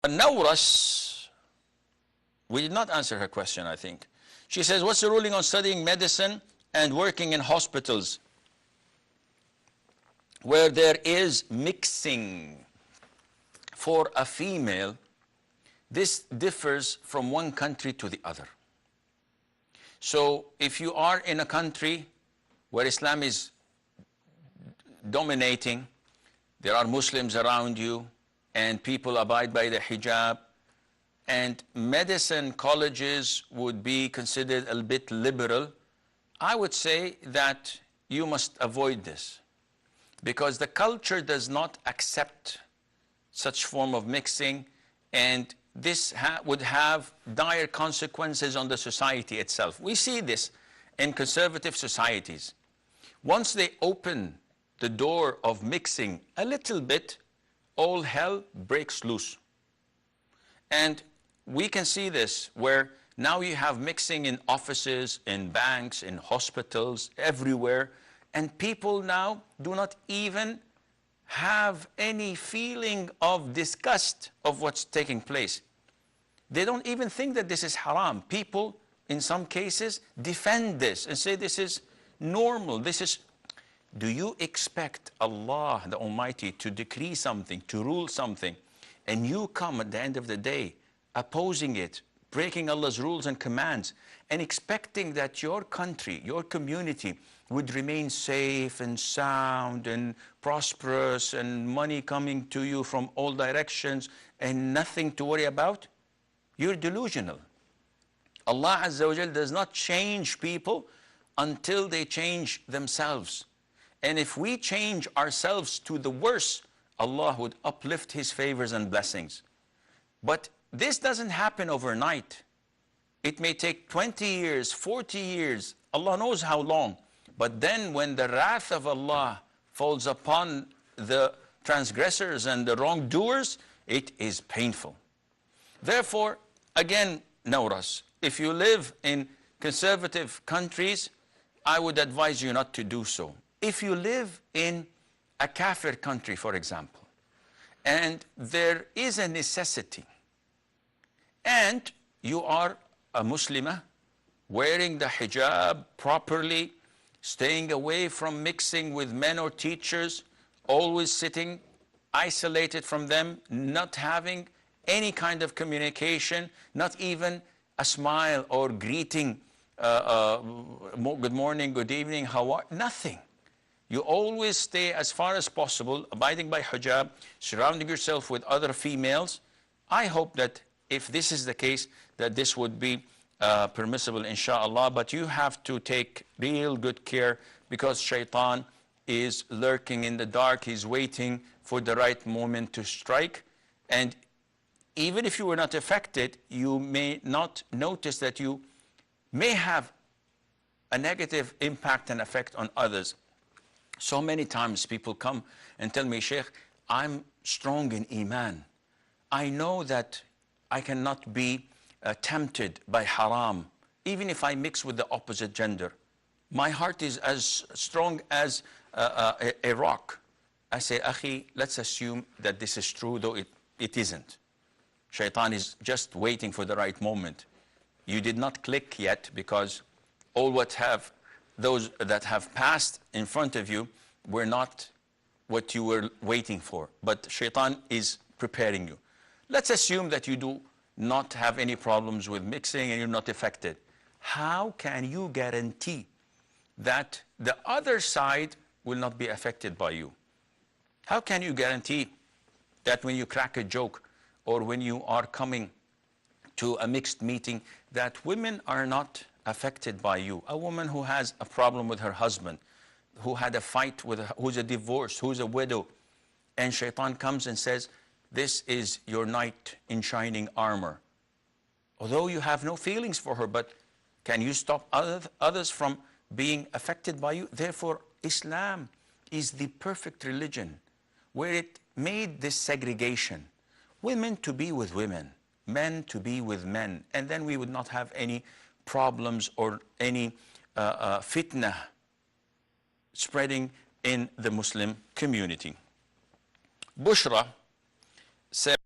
Nawras, we did not answer her question, I think. She says, what's the ruling on studying medicine and working in hospitals where there is mixing for a female? This differs from one country to the other. So if you are in a country where Islam is dominating, there are Muslims around you, and people abide by the hijab, and medicine colleges would be considered a bit liberal, I would say that you must avoid this, because the culture does not accept such form of mixing, and this would have dire consequences on the society itself. We see this in conservative societies. Once they open the door of mixing a little bit, all hell breaks loose. And we can see this where now you have mixing in offices, in banks, in hospitals, everywhere, and people now do not even have any feeling of disgust of what's taking place. They don't even think that this is haram. People, in some cases, defend this and say this is normal. This is. Do you expect Allah, the Almighty, to decree something, to rule something, and you come at the end of the day opposing it, breaking Allah's rules and commands, and expecting that your country, your community would remain safe and sound and prosperous and money coming to you from all directions and nothing to worry about? You're delusional. Allah Azza wa Jal does not change people until they change themselves. And if we change ourselves to the worse, Allah would uplift His favors and blessings. But this doesn't happen overnight. It may take 20 years, 40 years, Allah knows how long. But then when the wrath of Allah falls upon the transgressors and the wrongdoers, it is painful. Therefore, again, Nawras, if you live in conservative countries, I would advise you not to do so. If you live in a kafir country, for example, and there is a necessity, and you are a Muslimah, wearing the hijab properly, staying away from mixing with men or teachers, always sitting isolated from them, not having any kind of communication, not even a smile or greeting, good morning, good evening, how are, nothing. You always stay as far as possible, abiding by hijab, surrounding yourself with other females. I hope that if this is the case, that this would be permissible, inshallah. But you have to take real good care, because shaitan is lurking in the dark. He's waiting for the right moment to strike. And even if you were not affected, you may not notice that you may have a negative impact and effect on others. So many times people come and tell me, Sheikh, I'm strong in Iman. I know that I cannot be tempted by haram, even if I mix with the opposite gender. My heart is as strong as a rock. I say, Akhi, let's assume that this is true, though it isn't. Shaitan is just waiting for the right moment. You did not click yet, because all those that have passed in front of you were not what you were waiting for. But shaitan is preparing you. Let's assume that you do not have any problems with mixing and you're not affected. How can you guarantee that the other side will not be affected by you? How can you guarantee that when you crack a joke or when you are coming to a mixed meeting, that women are not affected by you? A woman who has a problem with her husband, who had a fight with who's a divorce, who's a widow, and shaitan comes and says, this is your knight in shining armor. Although you have no feelings for her, but can you stop others from being affected by you? Therefore, Islam is the perfect religion, where it made this segregation. Women to be with women, men to be with men, and then we would not have any problems or any fitna spreading in the Muslim community. Bushra said,